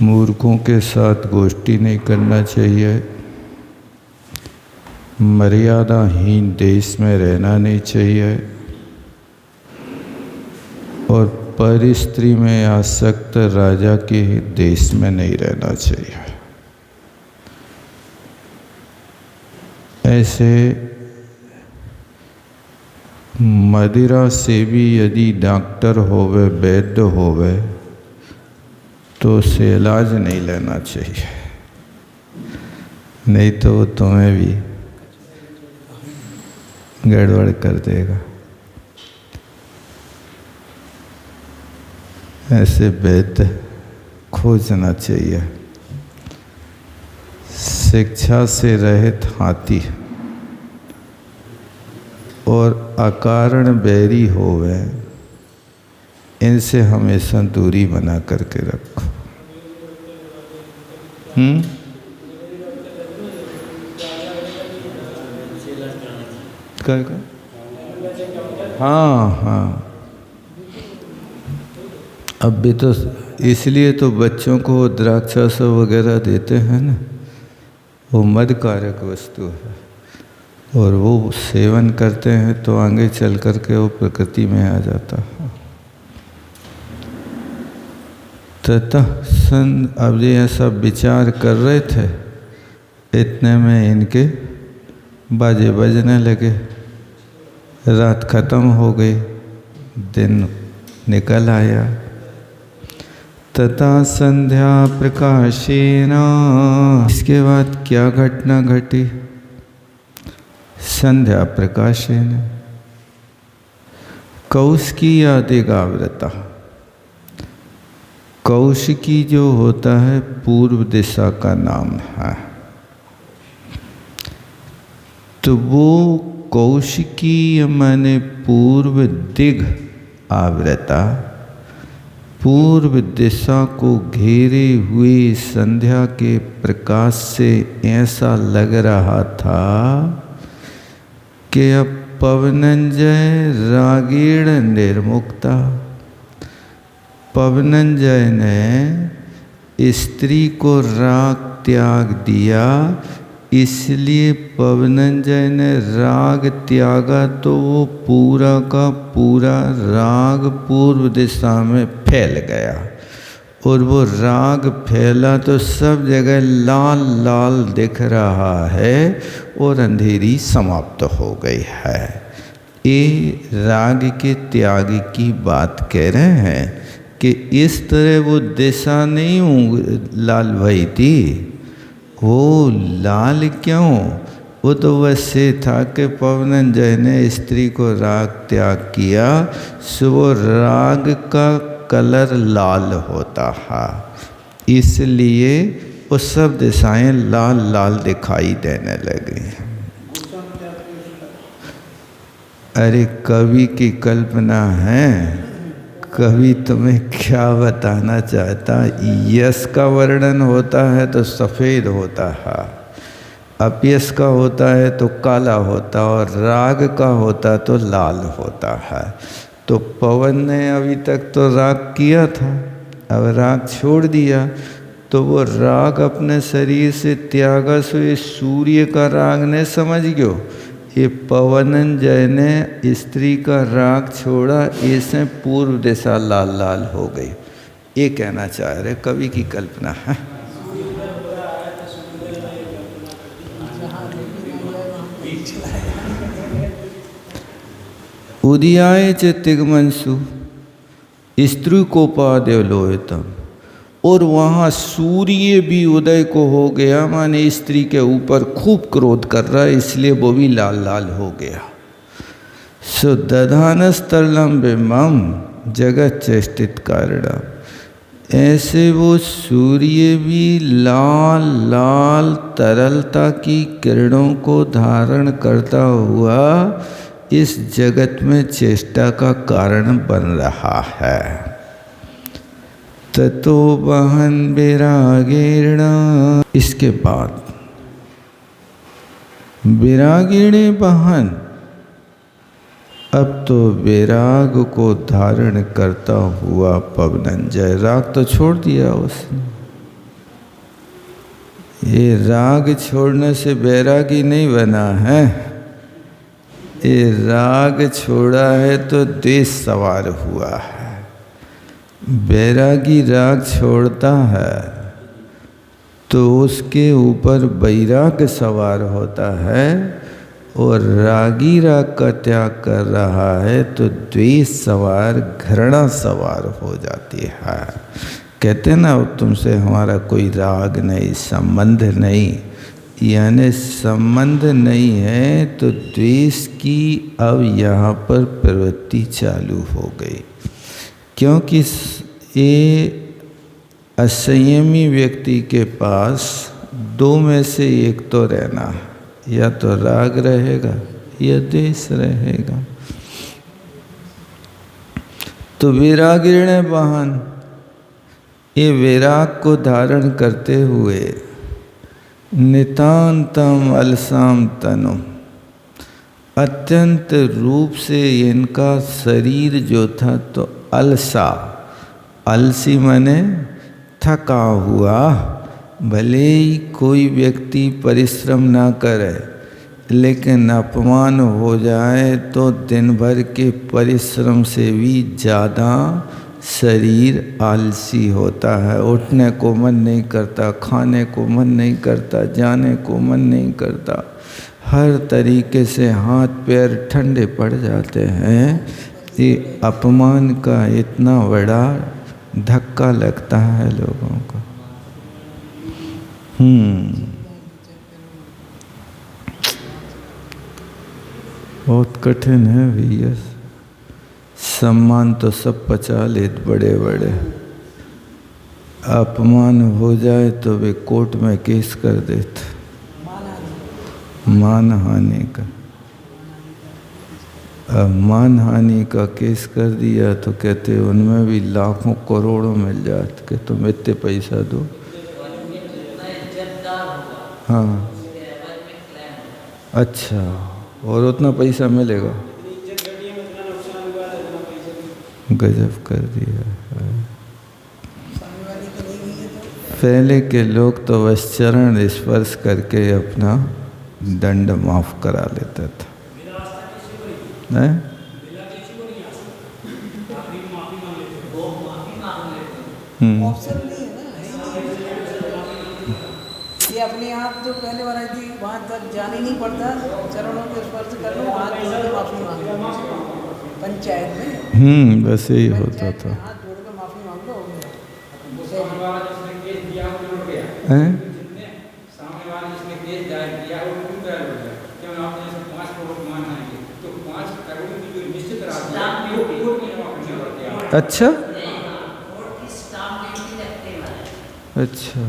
मूर्खों के साथ गोष्ठी नहीं करना चाहिए, मर्यादाहीन देश में रहना नहीं चाहिए और पर स्त्री में आसक्त राजा के देश में नहीं रहना चाहिए। ऐसे मदिरा से भी यदि डॉक्टर होवे, वैद्य होवे, तो उससे इलाज नहीं लेना चाहिए, नहीं तो वो तुम्हें भी गड़बड़ कर देगा। ऐसे वैद्य खोजना चाहिए। शिक्षा से रहित हाथी और अकारण बैरी होवे, इनसे हमेशा दूरी बना करके रखो। क्या? हाँ, अब भी तो इसलिए तो बच्चों को द्राक्षास वगैरह देते हैं ना, वो मदकारक वस्तु है और वो सेवन करते हैं तो आगे चल कर के वो प्रकृति में आ जाता है। तथा अब ये सब विचार कर रहे थे, इतने में इनके बाजे बजने लगे, रात खत्म हो गई, दिन निकल आया। तथा संध्या प्रकाशेन, इसके बाद क्या घटना घटी? संध्या प्रकाशेन कौशिकी आदिगाव्रता। कौशिकी जो होता है पूर्व दिशा का नाम है, तो वो कौशिकी माने पूर्व दिग आवृता, पूर्व दिशा को घेरे हुए संध्या के प्रकाश से ऐसा लग रहा था कि अब पवनंजय रागीण निर्मुक्ता। पवनंजय ने स्त्री को राग त्याग दिया, इसलिए पवनंजय ने राग त्यागा तो वो पूरा का पूरा राग पूर्व दिशा में फैल गया और वो राग फैला तो सब जगह लाल लाल दिख रहा है और अंधेरी समाप्त हो गई है। ये राग के त्याग की बात कह रहे हैं कि इस तरह वो दिशा नहीं लाल भई थी। वो लाल क्यों? वो तो वैसे था कि पवनंजय ने स्त्री को राग त्याग किया, सो वो राग का कलर लाल होता है, इसलिए वो सब दिशाएं लाल लाल दिखाई देने लगी। अरे कवि की कल्पना है, कवि तुम्हें क्या बताना चाहता। यश का वर्णन होता है तो सफ़ेद होता है, अपयश का होता है तो काला होता, और राग का होता तो लाल होता है। तो पवन ने अभी तक तो राग किया था, अब राग छोड़ दिया तो वो राग अपने शरीर से त्यागा, सो ये सूर्य का राग ने समझ गयो। ये पवनंजय ने स्त्री का राग छोड़ा, इससे पूर्व दिशा लाल लाल हो गई। ये कहना चाह रहे, कवि की कल्पना है। उदयाय च तिग्मंसु स्त्रीकोपादेव लोहितम, और वहाँ सूर्य भी उदय को हो गया, माने स्त्री के ऊपर खूब क्रोध कर रहा है, इसलिए वो भी लाल लाल हो गया। सो दधानस्तरलम बिंबम जगत चेष्टित कारणम, ऐसे वो सूर्य भी लाल लाल तरलता की किरणों को धारण करता हुआ इस जगत में चेष्टा का कारण बन रहा है। ततो बहन विरागीण, इसके बाद विरागिणी बहन अब तो विराग को धारण करता हुआ पवनंजय, राग तो छोड़ दिया उसने, ये राग छोड़ने से बैरागी नहीं बना है, ये राग छोड़ा है तो द्वेष सवार हुआ है। बैरागी राग छोड़ता है तो उसके ऊपर वैराग सवार होता है, और रागी राग का त्याग कर रहा है तो द्वेष सवार, घृणा सवार हो जाती है। कहते ना तुमसे हमारा कोई राग नहीं, संबंध नहीं, यानी संबंध नहीं है तो द्वेष की अब यहाँ पर प्रवृत्ति चालू हो गई। क्योंकि ये असंयमी व्यक्ति के पास दो में से एक तो रहना है, या तो राग रहेगा या द्वेष रहेगा। तो वैरागिणे वाहन, ये वैराग को धारण करते हुए नितांतम अलसाम तनु, अत्यंत रूप से इनका शरीर जो था तो अलसा, अलसी माने थका हुआ। भले ही कोई व्यक्ति परिश्रम ना करे, लेकिन अपमान हो जाए तो दिन भर के परिश्रम से भी ज़्यादा शरीर आलसी होता है। उठने को मन नहीं करता, खाने को मन नहीं करता, जाने को मन नहीं करता, हर तरीके से हाथ पैर ठंडे पड़ जाते हैं। ये अपमान का इतना बड़ा धक्का लगता है लोगों को। बहुत कठिन है भैया। सम्मान तो सब पचा लेते बड़े बड़े, अपमान हो जाए तो वे कोर्ट में केस कर देते, मान हानि का। अब मान हानि का केस कर दिया तो कहते उनमें भी लाखों करोड़ों मिल जाते कि तुम इतने पैसा दो। हाँ, अच्छा, और उतना पैसा मिलेगा। गजब कर दिया। पहले के लोग तो बस चरण स्पर्श करके अपना दंड माफ करा लेता था। नहीं? ये अपने आप तो पहले वाला थी, वहाँ तक जाने नहीं पड़ता, चरणों के स्पर्श कर लो, हाथ जोड़ के माफी मांग लो। पंचायत में बस यही होता था। हाथ जोड़ के माफी मांग लो, अच्छा अच्छा,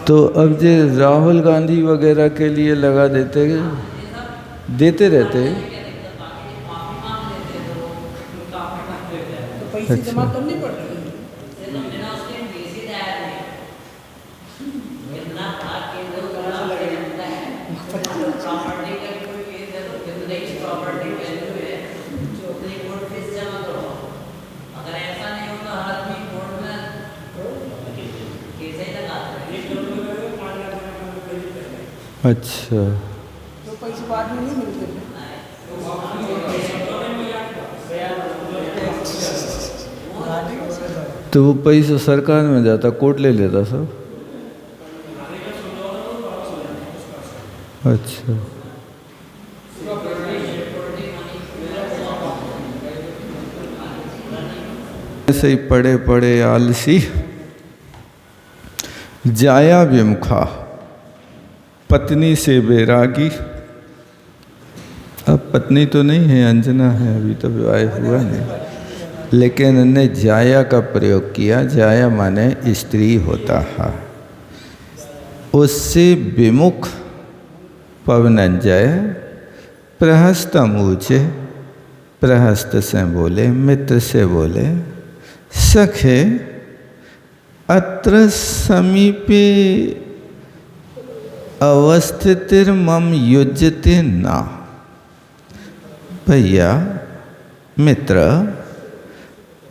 तो अब जो राहुल गांधी वगैरह के लिए लगा देते रहते। तो पैसे जमा करने पड़ते हैं। अच्छा, तो पैसे बाद में नहीं मिलते। तो वो पैसा सरकार में जाता, कोर्ट ले लेता सब। अच्छा, ऐसे ही पड़े पड़े आलसी, जाया विमुखा, पत्नी से बैरागी। अब पत्नी तो नहीं है, अंजना है, अभी तो विवाह हुआ नहीं, लेकिन उन्हें जाया का प्रयोग किया। जाया माने स्त्री होता है। उससे विमुख पवनंजय प्रहस्तमूचे, प्रहस्त से बोले, मित्र से बोले, सखे अत्र समीपे अवस्थितिर्मम युज्यते ना। भैया मित्र,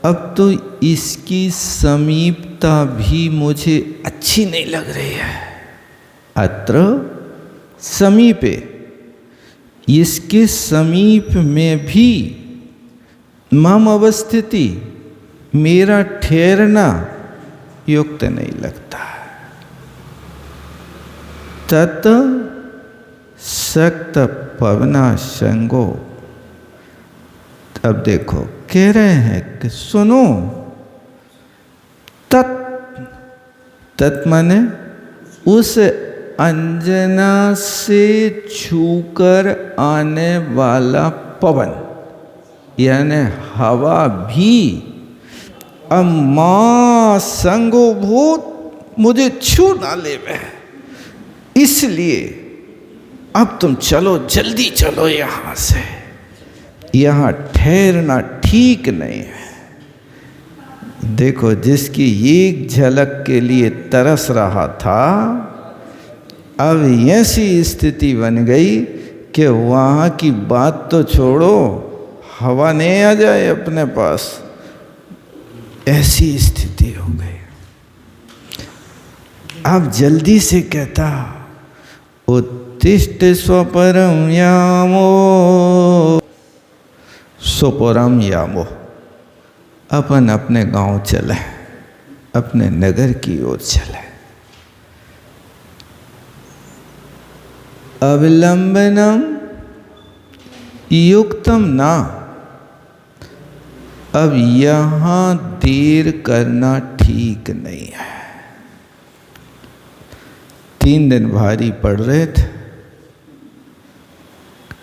अब तो इसकी समीपता भी मुझे अच्छी नहीं लग रही है। अत्र समीपे, इसके समीप में भी मम अवस्थिति, मेरा ठहरना युक्त नहीं लगता है। तत सक्त पवना संगो। अब देखो कह रहे हैं कि सुनो, तत् माने उस अंजना से छूकर आने वाला पवन, यानी हवा भी अम्मा संगोभूत मुझे छू ना लेवे, इसलिए अब तुम चलो, जल्दी चलो यहाँ से, यहाँ ठहरना ठीक नहीं है। देखो, जिसकी एक झलक के लिए तरस रहा था, अब ऐसी स्थिति बन गई कि वहाँ की बात तो छोड़ो, हवा नहीं आ जाए अपने पास, ऐसी स्थिति हो गई। अब जल्दी से कहता, उत्तिष्ठ स्वपरम यामो, स्वपरम यामो, अपन अपने गांव चले, अपने नगर की ओर चले। अविलंबनम युक्तम ना, अब यहाँ देर करना ठीक नहीं है। 3 दिन भारी पड़ रहे थे,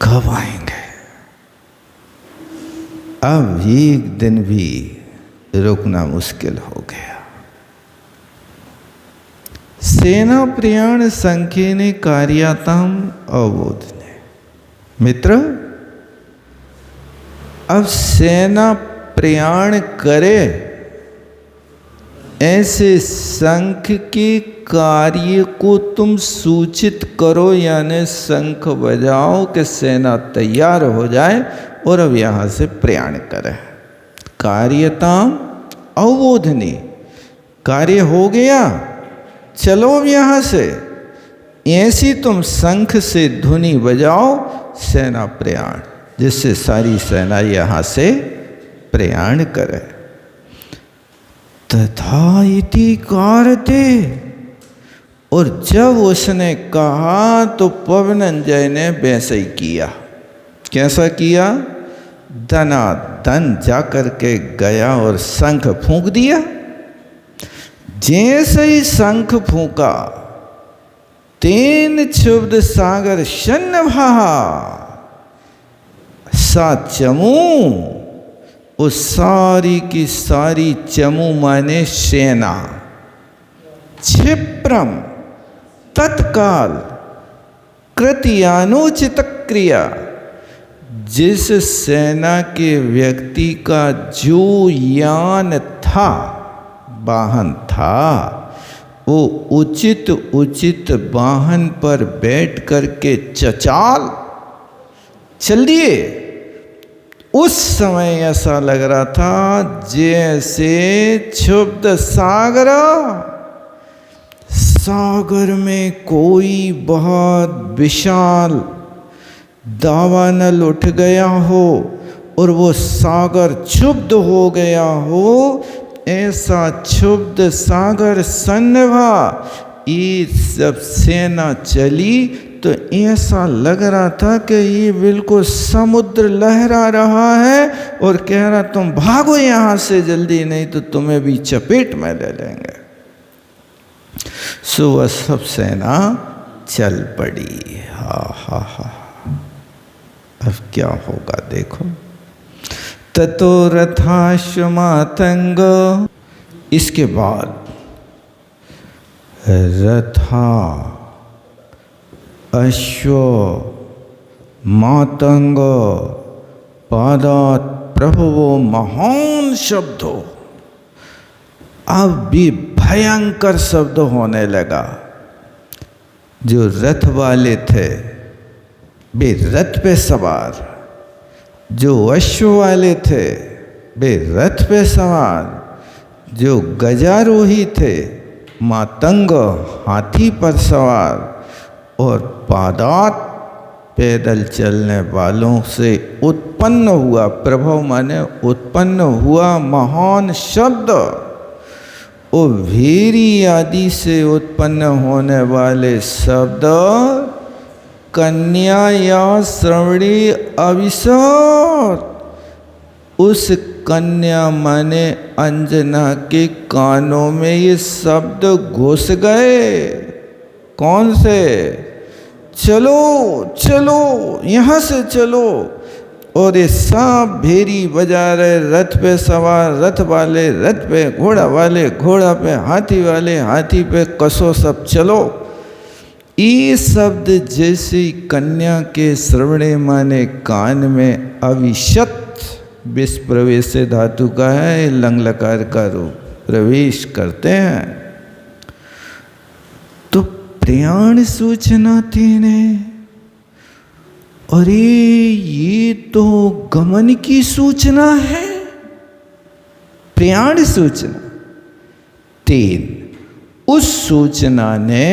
कब आएंगे? अब एक दिन भी रुकना मुश्किल हो गया। सेना प्रयाण संख्येने कार्याताम अवबोधने। मित्र, अब सेना प्रयाण करे, ऐसे शंख के कार्य को तुम सूचित करो, यानी शंख बजाओ कि सेना तैयार हो जाए और अब यहाँ से प्रयाण करे। कार्यताम अवबोधनी, कार्य हो गया, चलो अब यहाँ से, ऐसी तुम शंख से धुनी बजाओ, सेना प्रयाण, जिससे सारी सेना यहाँ से प्रयाण करे। तथा इति कारते, और जब उसने कहा तो पवनंजय ने वैसे ही किया। कैसा किया? दनादन जाकर के गया और शंख फूंक दिया। जैसे ही शंख फूंका, तेन क्षुब्ध सागर शन्नभा, सा चमू, उस सारी की सारी चमू माने सेना, क्षिप्रम तत्काल कृत्यानुचित क्रिया, जिस सेना के व्यक्ति का जो यान था, वाहन था, वो उचित उचित वाहन पर बैठ करके चचाल चल दिए। उस समय ऐसा लग रहा था जैसे क्षुब्ध सागर, सागर में कोई बहुत विशाल दावानल उठ गया हो और वो सागर क्षुब्ध हो गया हो, ऐसा क्षुब्ध सागर सन्नभा। ये सब सेना चली तो ऐसा लग रहा था कि ये बिल्कुल समुद्र लहरा रहा है और कह रहा तुम भागो यहाँ से जल्दी, नहीं तो तुम्हें भी चपेट में ले लेंगे। सो वह सब सेना चल पड़ी। हा हा हा, अब क्या होगा देखो। ततो रथाश्वमातंग, इसके बाद रथा अश्व मातंग पादात प्रभवो महान शब्द हो। अब भी भयंकर शब्द होने लगा। जो रथ वाले थे वे रथ पे सवार, जो अश्व वाले थे वे रथ पे सवार जो गजारोही थे, मातंग हाथी पर सवार और पादात पैदल चलने वालों से उत्पन्न हुआ, प्रभव माने उत्पन्न हुआ महान शब्द, और भेरी आदि से उत्पन्न होने वाले शब्द कन्या या श्रवणी अविसर, उस कन्या माने अंजना के कानों में ये शब्द घुस गए। कौन से? चलो चलो, यहाँ से चलो। और ये सब भेरी बजा रहे, रथ पे सवार रथ वाले रथ पे, घोड़ा वाले घोड़ा पे, हाथी वाले हाथी पे, कसो सब चलो। ये शब्द जैसे कन्या के श्रवणे माने कान में अविशत, विस्प्रवेश धातु का है, लंग लकार का रूप, प्रवेश करते हैं। तो प्रयाण सूचना तेने, अरे ये तो गमन की सूचना है। प्रयाण सूचना तेन, उस सूचना ने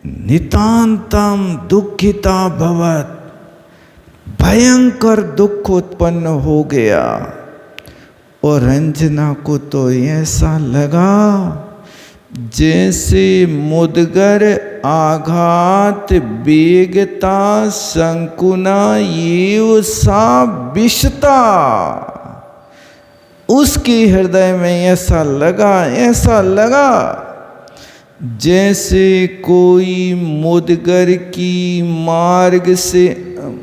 नितांतम दुखिता भवत, भयंकर दुख उत्पन्न हो गया। और अंजना को तो ऐसा लगा जैसे मुदगर आघात बेगता संकुना ये सा विषता, उसके हृदय में ऐसा लगा जैसे कोई मुदगर की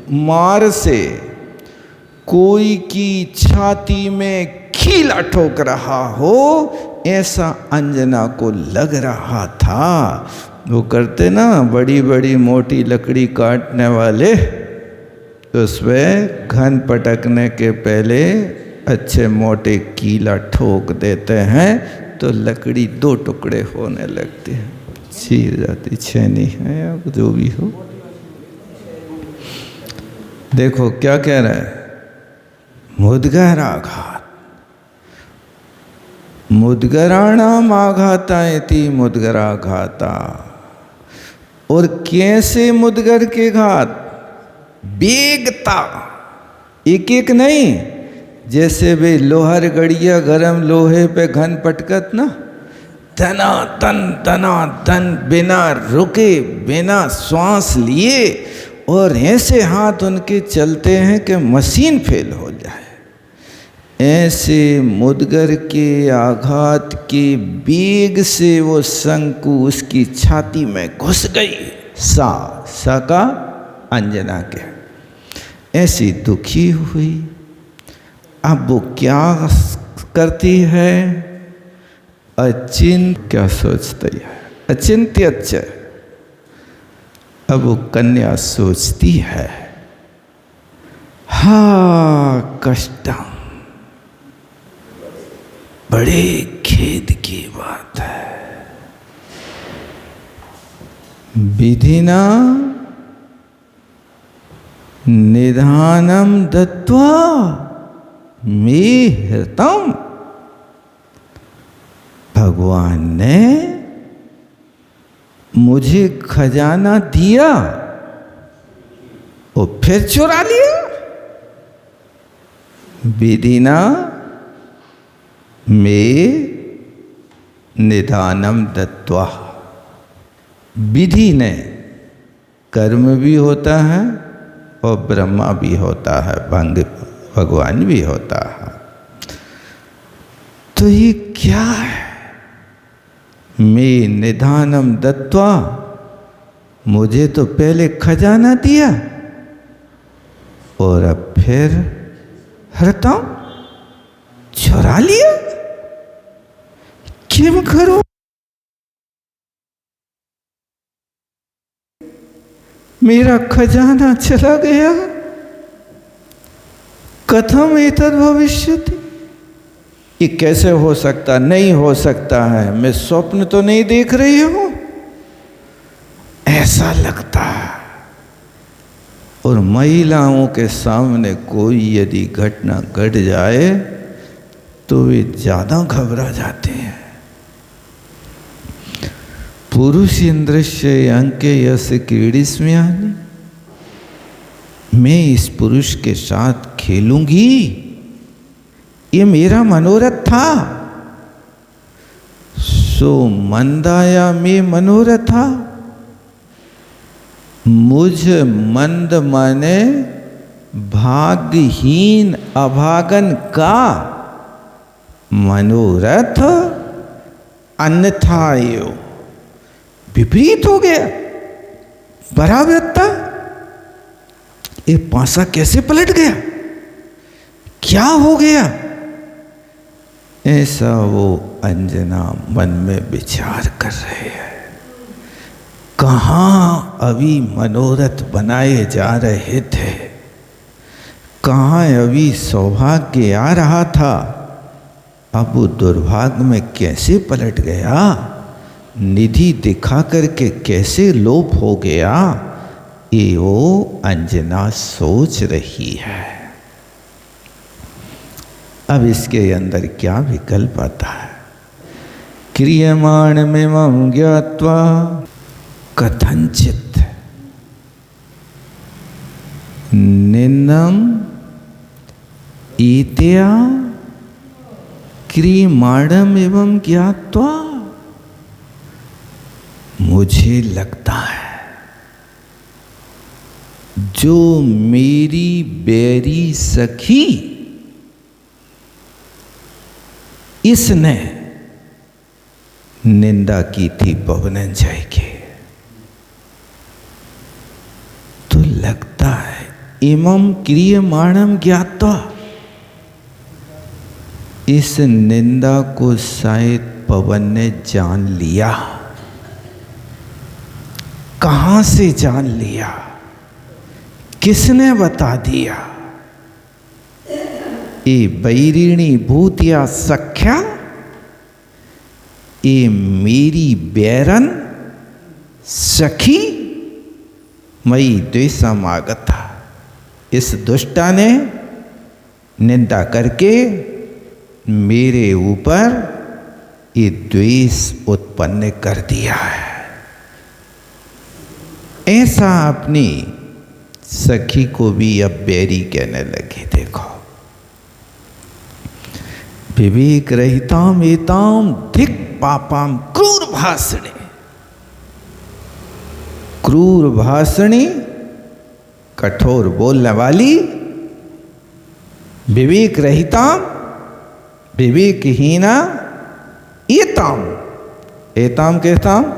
मार से कोई की छाती में खीला ठोक रहा हो, ऐसा अंजना को लग रहा था। वो करते ना बड़ी बड़ी मोटी लकड़ी काटने वाले, उसमें घन पटकने के पहले अच्छे मोटे कीला ठोक देते हैं तो लकड़ी दो टुकड़े होने लगते हैं, चीर जाती, छेनी है या जो भी हो। देखो क्या कह रहा है, मुद्गराघात, मुद्गराणाम आघाता इति मुद्गराघाता। और कैसे मुद्गर के घात? बेगता, एक एक नहीं, जैसे वे लोहर गड़िया गरम लोहे पे घन पटकत ना, तना तन बिना रुके बिना श्वास लिए, और ऐसे हाथ उनके चलते हैं कि मशीन फेल हो जाए। ऐसे मुद्गर के आघात के बेग से वो शंकु उसकी छाती में घुस गई। सा का अंजना के, ऐसी दुखी हुई। अब वो क्या करती है? अचिंत्य, क्या सोचती है? अचिंत्य। अब वो कन्या सोचती है, हा कष्टम, बड़े खेद की बात है। विधिना निधानम दत्वा मे हृतम, भगवान ने मुझे खजाना दिया और फिर चुरा लिया। विधिना में निधानम दत्वा, विधि ने, कर्म भी होता है और ब्रह्मा भी होता है, भगवान भी होता है। तो ये क्या है? मैं निधानम दत्वा, मुझे तो पहले खजाना दिया और अब फिर हरता चुरा लिया। क्यों करो? मेरा खजाना चला गया। कथम एतद् भविष्यति, ये कैसे हो सकता? नहीं हो सकता है, मैं स्वप्न तो नहीं देख रही हूं, ऐसा लगता है। और महिलाओं के सामने कोई यदि घटना घट जाए तो वे ज़्यादा घबरा जाते हैं। पुरुष इंद्रस्य अंके यस क्रीडिस्म्यानि, मैं इस पुरुष के साथ खेलूंगी, ये मेरा मनोरथ था। सो मंदाया में मनोरथा, मुझ मंद माने भाग्यहीन अभागन का मनोरथ अन्यथा यो विपरीत हो गया। बराबरता, ये पासा कैसे पलट गया, क्या हो गया? ऐसा वो अंजना मन में विचार कर रहे हैं। कहाँ अभी मनोरथ बनाए जा रहे थे, कहाँ अभी सौभाग्य आ रहा था, अब वो दुर्भाग्य में कैसे पलट गया, निधि दिखा करके कैसे लोप हो गया, ये वो अंजना सोच रही है। अब इसके अंदर क्या विकल्प आता है? क्रियमाण में मम ज्ञात्वा कथंचित निंदम ईत्या क्रियमाणम एवं ज्ञात्वा, मुझे लगता है जो मेरी बैरी सखी इसने निंदा की थी पवनंजय की, तो लगता है इमं क्रियमाणम ज्ञात्वा, इस निंदा को शायद पवन ने जान लिया। कहां से जान लिया, किसने बता दिया? ये बैरिणी भूतिया सख्या, ये मेरी बैरन सखी मई द्वेषमागता, इस दुष्टा ने निंदा करके मेरे ऊपर ये द्वेष उत्पन्न कर दिया है। ऐसा अपनी सखी को भी अब बैरी कहने लगे। देखो, विवेक रहिताम एताम धिक पापाम क्रूर भाषणे, क्रूर भाषणी, कठोर बोलने वाली, विवेक रहिताम, विवेकहीना, एताम, एताम कहताम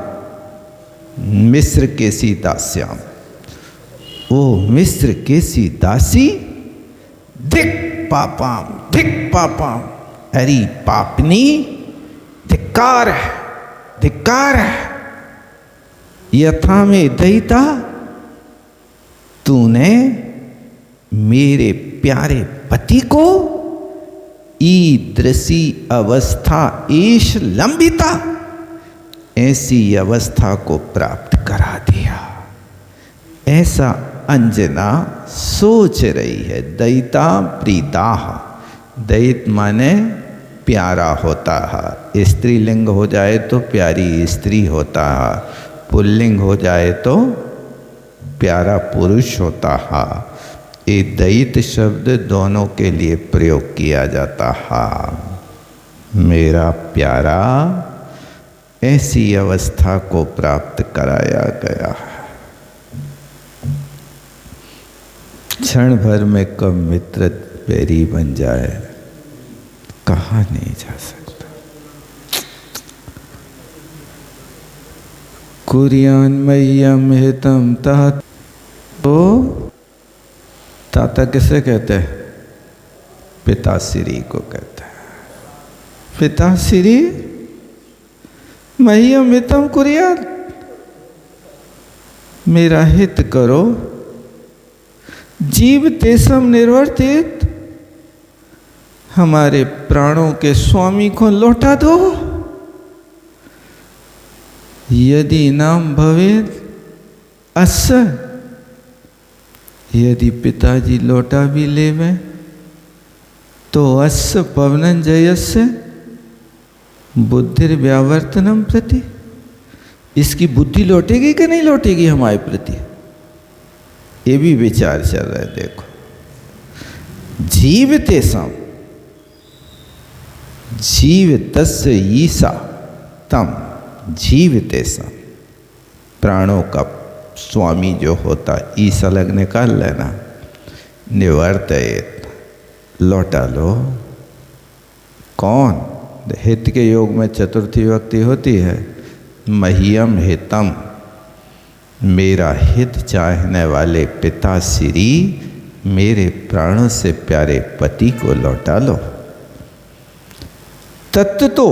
मिस्र के सी दास्याम, वो मिस्र के सी दासी, धिक पापाम, धिक पापाम, अरे पापनी, धिक्कार है, धिक्कार है। यथा में दयिता, तूने मेरे प्यारे पति को ईदृशी अवस्था ईश लंबिता, ऐसी अवस्था को प्राप्त करा दिया। ऐसा अंजना सोच रही है। दयिता प्रीता, दयित माने प्यारा होता है, स्त्रीलिंग हो जाए तो प्यारी स्त्री होता है, पुल्लिंग हो जाए तो प्यारा पुरुष होता है। ये दयित शब्द दोनों के लिए प्रयोग किया जाता है। मेरा प्यारा ऐसी अवस्था को प्राप्त कराया गया है। क्षण भर में कब मित्र बैरी बन जाए, कहा नहीं जा सकता। कुरियान मह्यम हितम तात, तो ताता किसे कहते हैं? पिताश्री को कहते हैं। पिताश्री मह्यम हितम कुरियान, मेरा हित करो। जीव तेसम निर्वर्तित, हमारे प्राणों के स्वामी को लौटा दो। यदि नाम भवेद अस्य, यदि पिताजी लोटा भी लेवें तो अस्य पवनंजयस्य बुद्धिर व्यावर्तनम प्रति, इसकी बुद्धि लौटेगी कि नहीं लौटेगी हमारे प्रति, ये भी विचार चल रहा है। देखो, जीवितेषां जीवितस्य ईसा तम, जीवितेषां प्राणों का स्वामी जो होता, ईस अलग निकाल लेना, निवर्तयेत लौटा लो। कौन? हित के योग में चतुर्थी विभक्ति होती है, मह्यम हितम, मेरा हित चाहने वाले पिता श्री मेरे प्राणों से प्यारे पति को लौटा लो। तत्व तो,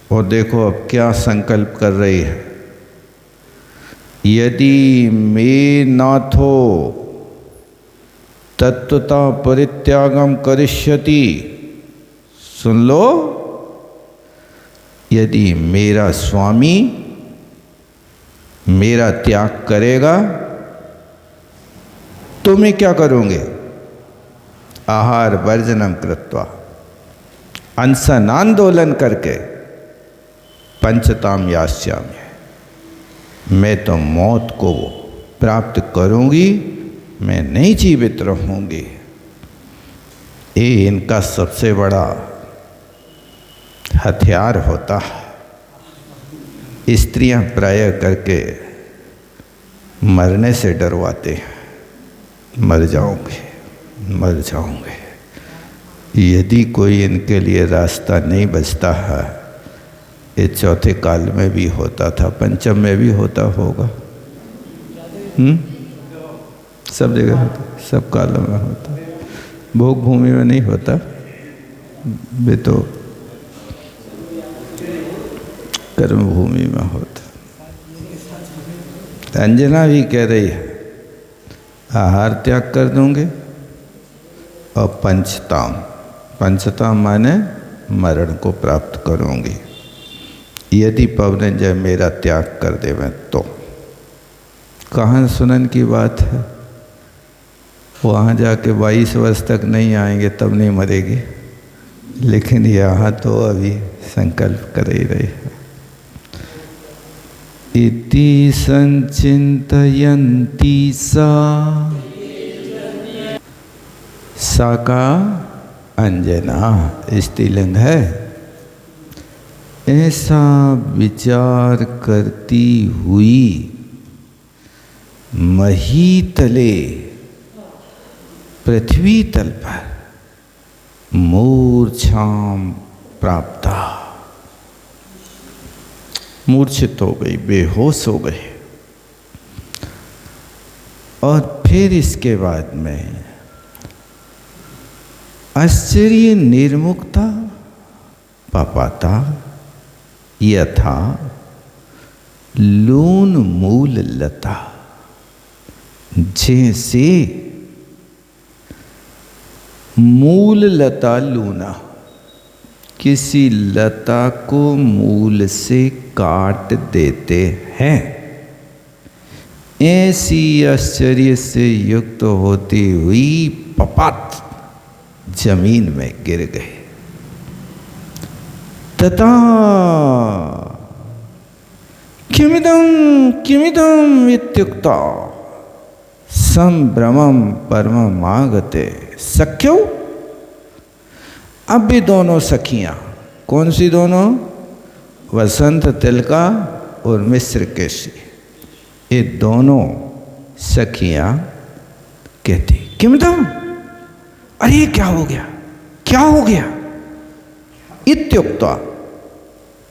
और देखो अब क्या संकल्प कर रही है, यदि मे नाथो तत्वता परित्यागम करिष्यति, सुन लो, यदि मेरा स्वामी मेरा त्याग करेगा तो मैं क्या करूंगे? आहार वर्जनम कृत्वा, अनशन आंदोलन करके, पंचताम यास्यामि, मैं तो मौत को प्राप्त करूंगी, मैं नहीं जीवित रहूंगी। ये इनका सबसे बड़ा हथियार होता है। स्त्रियां प्राय करके मरने से डरवाते हैं, मर जाओगे, मर जाओगे। यदि कोई इनके लिए रास्ता नहीं बचता है, ये चौथे काल में भी होता था, पंचम में भी होता होगा, सब जगह होता, सब कालों में होता, भोग भूमि में नहीं होता, वे तो कर्म भूमि में होता। अंजना भी कह रही है आहार त्याग कर दूंगे, और पंचताम, पंचताम माने मरण को प्राप्त करूंगी, यदि पवनंजय मेरा त्याग कर देवे तो। कहाँ सुनन की बात है, वहाँ जाके 22 वर्ष तक नहीं आएंगे तब नहीं मरेगी, लेकिन यहाँ तो अभी संकल्प कर ही रही है। इति संचिन्तयन्ति सा का अंजना, स्त्रीलिंग है। ऐसा विचार करती हुई महीतले पृथ्वी तल पर मूर्छाम प्राप्ता, मूर्छित हो गई, बेहोश हो गई। और फिर इसके बाद में आश्चर्य निर्मुक्ता पापाता, यथा लून मूल लता, जैसे मूल लता लूना, किसी लता को मूल से काट देते हैं, ऐसी आश्चर्य से युक्त होती हुई पपात जमीन में गिर गए। तथा किमिदं किमिदं इत्युक्ता संभ्रमं परमम् आगते सख्यो। अब भी दोनों सखियां, कौन सी दोनों? वसंत तिलका और मिश्र केशी, ये दोनों सखियां कहती किमिदं, अरे क्या हो गया, क्या हो गया? इत्युक्ता,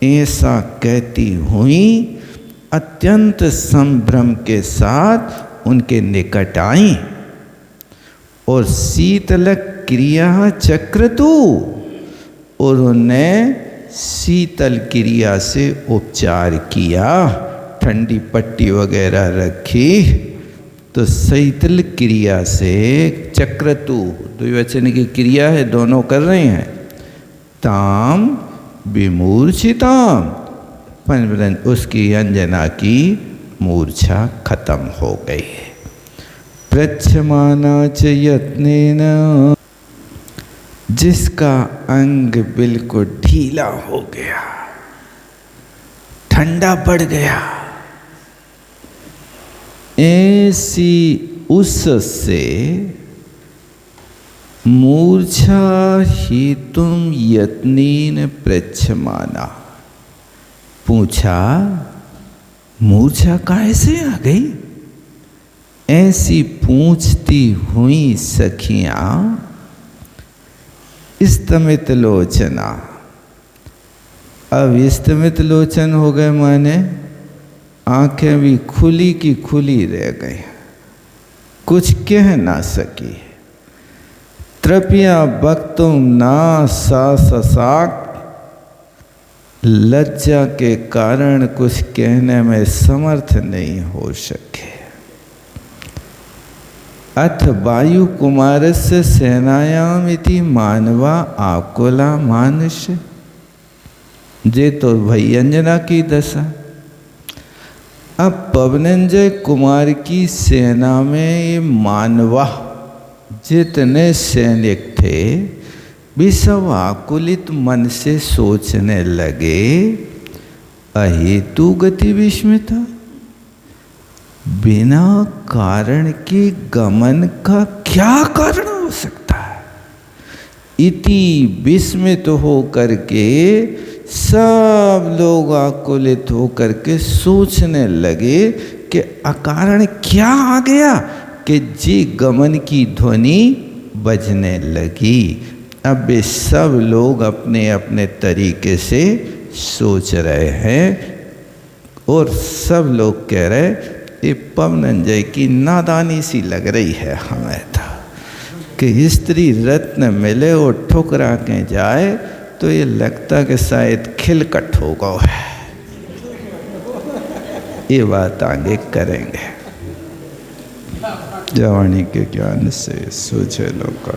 ऐसा कहती हुई अत्यंत संभ्रम के साथ उनके निकट आई और शीतल क्रिया चक्रतु, और उन्हें शीतल क्रिया से उपचार किया, ठंडी पट्टी वगैरह रखी, तो शीतल क्रिया से चक्रतु, द्विवचन की क्रिया है, दोनों कर रहे हैं, ताम विमूर्छिताम, उसकी अंजना की मूर्छा खत्म हो गई। पृच्छमाना च यत्नेन, जिसका अंग बिल्कुल ढीला हो गया, ठंडा पड़ गया, ऐसी उससे मूर्छा ही तुम यत्नेन पृच्छमाना। पूछा मूर्छा कैसे आ गई? ऐसी पूछती हुई सखियां स्तमित लोचना। अब स्तमित लोचन हो गए माने आंखें भी खुली की खुली रह गई, कुछ कह ना सकी। तृप्या वक्तुम ना सा ससाक, लज्जा के कारण कुछ कहने में समर्थ नहीं हो सके। अथ वायु कुमारस्य सेनायाम इति मानवा आकुला मानुष। जे तो भयंजना की दशा। अब पवनंजय कुमार की सेना में ये मानवा जितने सैनिक थे वे सब आकुलित मन से सोचने लगे, अहेतु गति विस्मिता, बिना कारण के गमन का क्या कारण हो सकता है? इति विस्मित हो करके सब लोग आकुलित हो करके सोचने लगे कि अकारण क्या आ गया कि जी गमन की ध्वनि बजने लगी। अब वे सब लोग अपने अपने तरीके से सोच रहे हैं और सब लोग कह रहे ये पवनंजय की नादानी सी लग रही है हमें तो, कि स्त्री रत्न मिले और ठुकरा के जाए तो ये लगता कि शायद खिलकट हो गया है। ये बात आगे करेंगे। जवानी के ज्ञान से सूझे लोग।